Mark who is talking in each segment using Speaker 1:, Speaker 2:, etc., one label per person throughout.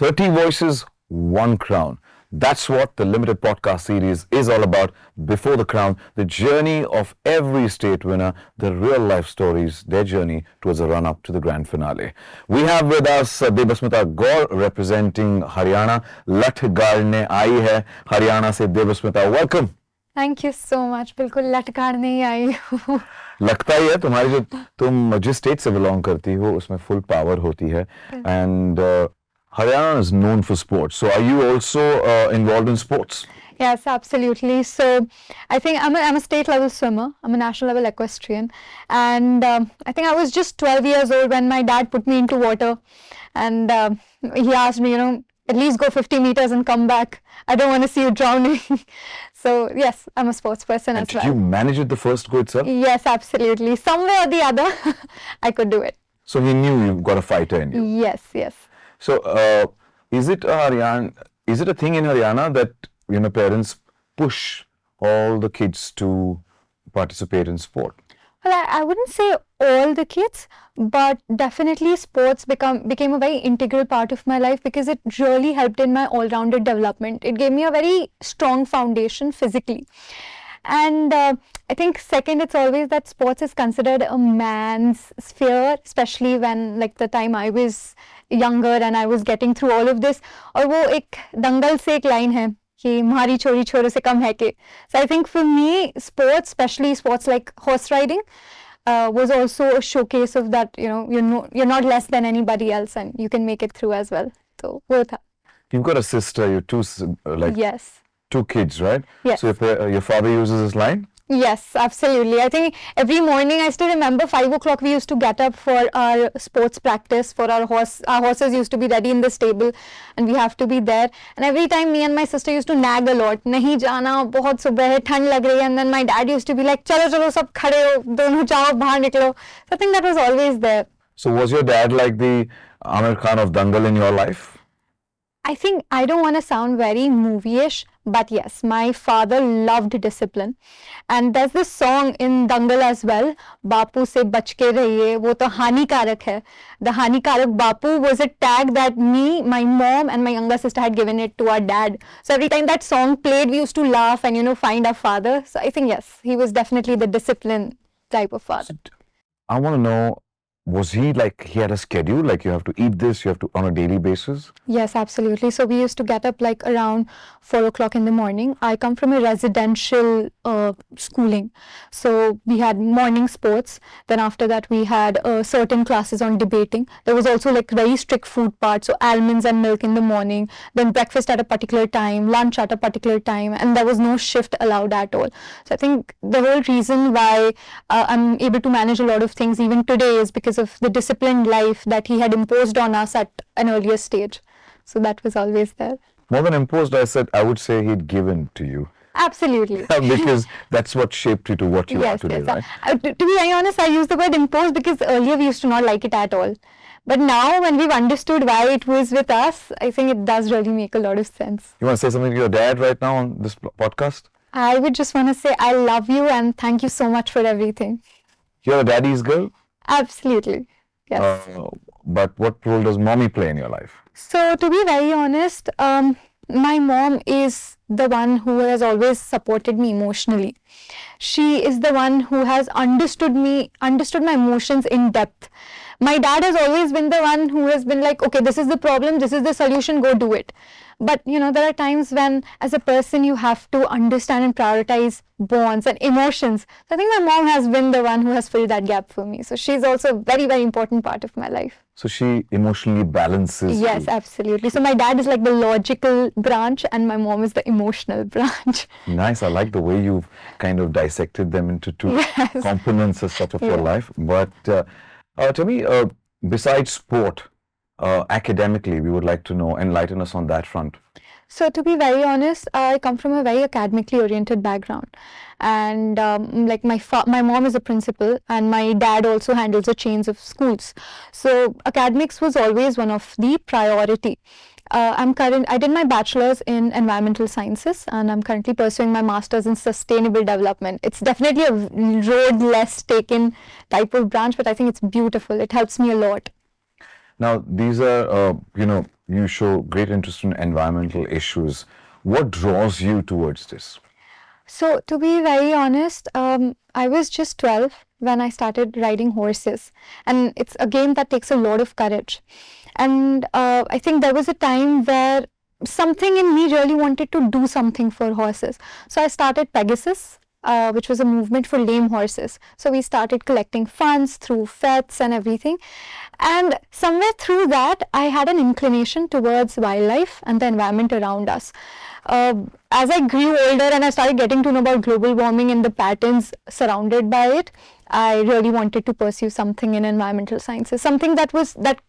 Speaker 1: 30 voices, one crown. That's what the limited podcast series is all about. Before the Crown, the journey of every state winner, the real life stories, their journey towards a run up to the grand finale. We have with us Debasmita Gaur representing Haryana. Lat गाड़ने आई है हरियाणा से देबस्मिता. Welcome.
Speaker 2: Thank you so much. बिल्कुल लटकारने ही आई हूँ.
Speaker 1: लगता ही है तुम्हारी तुम जिस state से बिलोंग करती हो उसमें फुल पावर होती है. And Haryana is known for sports. So are you also involved in sports?
Speaker 2: Yes, absolutely. So I think I'm a state level swimmer. I'm a national level equestrian. And I think I was just 12 years old when my dad put me into water. And he asked me, at least go 50 meters and come back. I don't want to see you drowning. So yes, I'm a sports person as well.
Speaker 1: Did you manage it the first go itself?
Speaker 2: Yes, absolutely. Somewhere or the other, I could do it.
Speaker 1: So he knew you've got a fighter in you?
Speaker 2: Yes, yes.
Speaker 1: So, is it a thing in Haryana that parents push all the kids to participate in sport?
Speaker 2: Well, I wouldn't say all the kids, but definitely sports became a very integral part of my life because it really helped in my all-rounded development. It gave me a very strong foundation physically. And I think second, it's always that sports is considered a man's sphere, especially when like the time I was younger and I was getting through all of this. और वो एक दंगल से एक line है कि हमारी छोरी छोरों से कम है के. So I think for me, sports, especially sports like horse riding, was also a showcase of that. You're not less than anybody else, and you can make it through as well. So वो था.
Speaker 1: You've got a sister. You're
Speaker 2: Yes.
Speaker 1: Two kids, right?
Speaker 2: Yes.
Speaker 1: So your father uses this line?
Speaker 2: Yes, absolutely. I think every morning, I still remember 5 o'clock we used to get up for our sports practice, for our horses used to be ready in the stable and we have to be there. And every time me and my sister used to nag a lot. Nahi jana, bahut subah hai, thand lag rahi hai. And then my dad used to be like, chalo chalo sab khade ho, dono jao, bahar niklo. So I think that was always there.
Speaker 1: So was your dad like the Amir Khan of Dangal in your life?
Speaker 2: I think I don't want to sound very movie-ish, but yes, my father loved discipline. And there's this song in Dangal as well, Bapu se bach ke rahiye, wo to hanikarak hai. The hanikarak Bapu was a tag that me, my mom and my younger sister had given it to our dad. So every time that song played, we used to laugh and, find our father. So I think, yes, he was definitely the discipline type of father.
Speaker 1: I want to know, was he like, he had a schedule, like you have to eat this, you have to on a daily basis?
Speaker 2: Yes, absolutely. So we used to get up like around 4 o'clock in the morning. I come from a residential schooling. So we had morning sports. Then after that we had certain classes on debating. There was also like very strict food part. So almonds and milk in the morning. Then breakfast at a particular time, lunch at a particular time. And there was no shift allowed at all. So I think the whole reason why I'm able to manage a lot of things even today is because of the disciplined life that he had imposed on us at an earlier stage. So that was always there.
Speaker 1: More than imposed, I would say he'd given to you.
Speaker 2: Absolutely.
Speaker 1: Because that's what shaped you to what you are today, right?
Speaker 2: To be very honest, I use the word imposed because earlier we used to not like it at all. But now when we've understood why it was with us, I think it does really make a lot of sense.
Speaker 1: You want to say something to your dad right now on this podcast?
Speaker 2: I would just want to say I love you and thank you so much for everything.
Speaker 1: You're a daddy's girl?
Speaker 2: Absolutely, yes.
Speaker 1: But what role does mommy play in your life?
Speaker 2: So to be very honest, my mom is the one who has always supported me emotionally. She is the one who has understood my emotions in depth. My dad has always been the one who has been like, okay, this is the problem, this is the solution, go do it. But there are times when as a person you have to understand and prioritize bonds and emotions. So I think my mom has been the one who has filled that gap for me. So she's also a very, very important part of my life.
Speaker 1: So she emotionally balances you.
Speaker 2: Yes, absolutely. So my dad is like the logical branch and my mom is the emotional branch.
Speaker 1: Nice. I like the way you've kind of dissected them into two components as such of your life. But tell me, besides sport, academically, we would like to know, enlighten us on that front.
Speaker 2: So to be very honest, I come from a very academically oriented background, and like my mom is a principal and my dad also handles the chains of schools. So academics was always one of the priority. I did my bachelor's in environmental sciences and I'm currently pursuing my master's in sustainable development. It's definitely a road less taken type of branch, but I think it's beautiful. It helps me a lot.
Speaker 1: Now, these are, you show great interest in environmental issues. What draws you towards this?
Speaker 2: So, to be very honest, I was just 12 when I started riding horses, and it's a game that takes a lot of courage. And I think there was a time where something in me really wanted to do something for horses. So, I started Pegasus. Which was a movement for lame horses. So we started collecting funds through fets and everything. And somewhere through that, I had an inclination towards wildlife and the environment around us. As I grew older and I started getting to know about global warming and the patterns surrounded by it, I really wanted to pursue something in environmental sciences, something that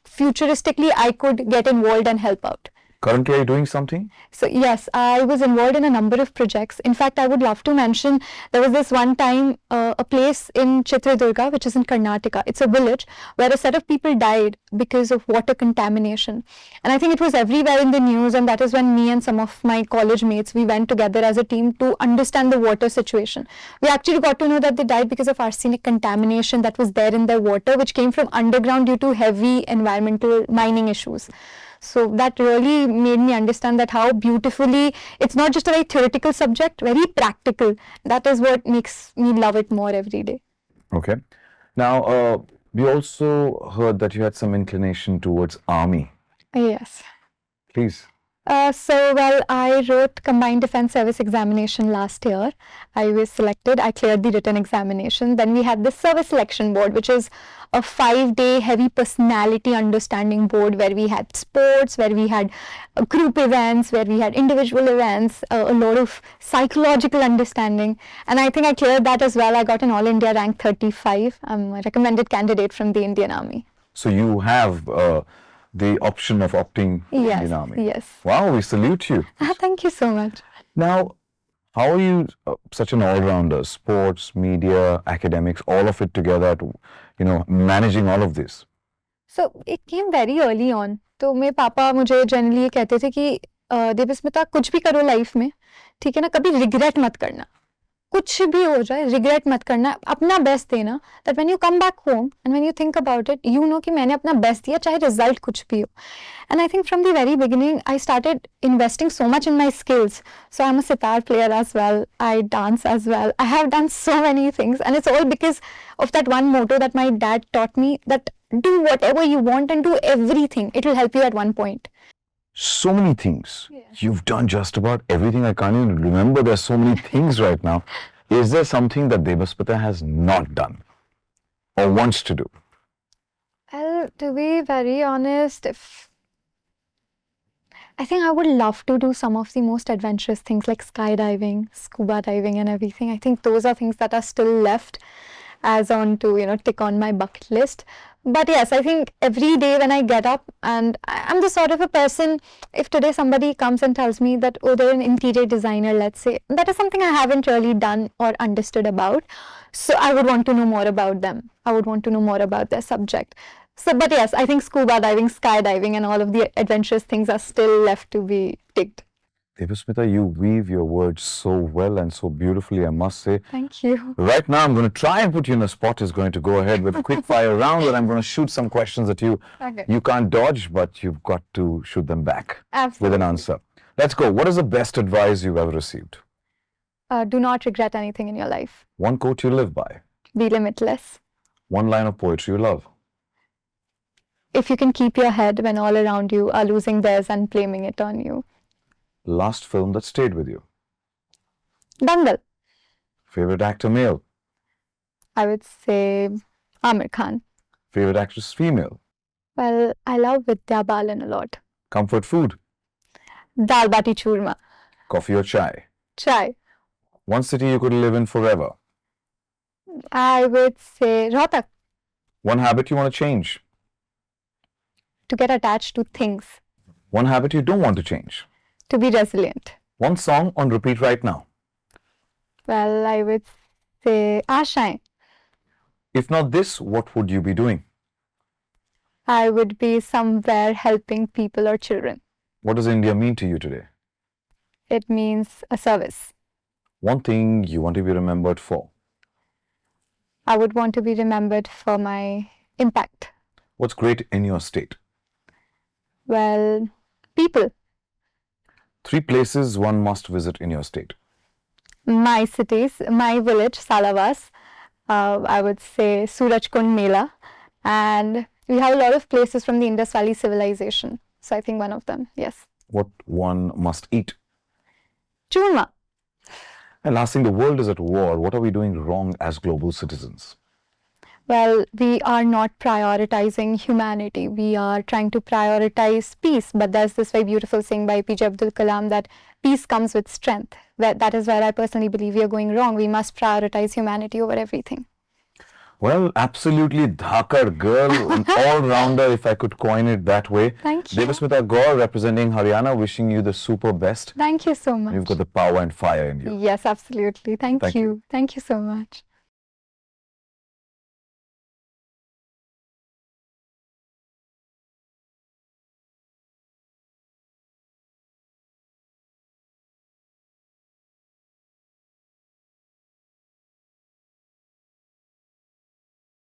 Speaker 2: futuristically I could get involved and help out.
Speaker 1: Currently, are you doing something?
Speaker 2: So yes, I was involved in a number of projects. In fact, I would love to mention there was this one time a place in Chitradurga, which is in Karnataka. It's a village where a set of people died because of water contamination. And I think it was everywhere in the news, and that is when me and some of my college mates, we went together as a team to understand the water situation. We actually got to know that they died because of arsenic contamination that was there in their water, which came from underground due to heavy environmental mining issues. So that really made me understand that how beautifully, it's not just a very theoretical subject, very practical. That is what makes me love it more every day.
Speaker 1: Okay. Now, we also heard that you had some inclination towards army.
Speaker 2: Yes.
Speaker 1: Please.
Speaker 2: Well, I wrote Combined Defense Service examination last year. I was selected. I cleared the written examination. Then we had the service selection board, which is a 5-day heavy personality understanding board where we had sports, where we had group events, where we had individual events, a lot of psychological understanding. And I think I cleared that as well. I got an All India rank 35. I'm a recommended candidate from the Indian Army.
Speaker 1: So you have the option of opting in the army.
Speaker 2: Yes.
Speaker 1: Wow, we salute you.
Speaker 2: Thank you so much.
Speaker 1: Now, how are you such an all-rounder? Sports, media, academics, all of it together, managing all of this?
Speaker 2: So it came very early on. तो मेरे पापा मुझे generally ये कहते थे कि देवस्मिता कुछ भी करो लाइफ में, ठीक है ना, कभी रिग्रेट मत करना, कुछ भी हो जाए रिग्रेट मत करना, अपना बेस्ट देना, that when you come back home and when you think about it, you know कि मैंने अपना बेस्ट दिया चाहे रिजल्ट कुछ भी हो. And I think from the very beginning, I started investing so much in my skills. So I'm a sitar player as well. I dance as well. I have done so many things. And it's all because of that one motto that my dad taught me, that do whatever you want and do everything. It will help you at one point.
Speaker 1: So many things. Yeah. You've done just about everything. I can't even remember. There's so many things right now. Is there something that Debasmita has not done or wants to do?
Speaker 2: Well, to be very honest, I think I would love to do some of the most adventurous things like skydiving, scuba diving and everything. I think those are things that are still left as on to, tick on my bucket list. But yes, I think every day when I get up, and I'm the sort of a person, if today somebody comes and tells me that, oh, they're an interior designer, let's say, that is something I haven't really done or understood about. So I would want to know more about them. I would want to know more about their subject. So, but yes, I think scuba diving, skydiving and all of the adventurous things are still left to be ticked.
Speaker 1: Debasmita, you weave your words so well and so beautifully, I must say.
Speaker 2: Thank you.
Speaker 1: Right now, I'm going to try and put you in a spot. Is going to go ahead with a quick fire round, and I'm going to shoot some questions at you.
Speaker 2: Okay.
Speaker 1: You can't dodge, but you've got to shoot them back.
Speaker 2: Absolutely.
Speaker 1: With an answer. Let's go. What is the best advice you've ever received?
Speaker 2: Do not regret anything in your life.
Speaker 1: One quote you live by.
Speaker 2: Be limitless.
Speaker 1: One line of poetry you love.
Speaker 2: If you can keep your head when all around you are losing theirs and blaming it on you.
Speaker 1: Last film that stayed with you.
Speaker 2: Dangal.
Speaker 1: Favorite actor male.
Speaker 2: I would say Amir Khan.
Speaker 1: Favorite actress female.
Speaker 2: Well, I love Vidya Balan a lot.
Speaker 1: Comfort food.
Speaker 2: Dal bati churma.
Speaker 1: Coffee or chai.
Speaker 2: Chai.
Speaker 1: One city you could live in forever.
Speaker 2: I would say Rohtak.
Speaker 1: One habit you want to change.
Speaker 2: To get attached to things.
Speaker 1: One habit you don't want to change.
Speaker 2: To be resilient.
Speaker 1: One song on repeat right now.
Speaker 2: Well, I would say Ashaएं.
Speaker 1: If not this, what would you be doing?
Speaker 2: I would be somewhere helping people or children.
Speaker 1: What does India mean to you today?
Speaker 2: It means a service.
Speaker 1: One thing you want to be remembered for.
Speaker 2: I would want to be remembered for my impact.
Speaker 1: What's great in your state?
Speaker 2: Well, People.
Speaker 1: 3 places one must visit in your state.
Speaker 2: My cities, my village, Salavas. I would say Surajkund Mela. And we have a lot of places from the Indus Valley civilization. So I think one of them, yes.
Speaker 1: What one must eat.
Speaker 2: Churma.
Speaker 1: And last thing, the world is at war. What are we doing wrong as global citizens?
Speaker 2: Well, we are not prioritizing humanity. We are trying to prioritize peace. But there's this very beautiful saying by APJ Abdul Kalam that peace comes with strength. That is where I personally believe we are going wrong. We must prioritize humanity over everything.
Speaker 1: Well, absolutely dhakar girl, an all-rounder, if I could coin it that way.
Speaker 2: Thank you.
Speaker 1: Debasmita Gaur, representing Haryana, wishing you the super best.
Speaker 2: Thank you so much.
Speaker 1: You've got the power and fire in you.
Speaker 2: Yes, absolutely. Thank you. Thank you so much.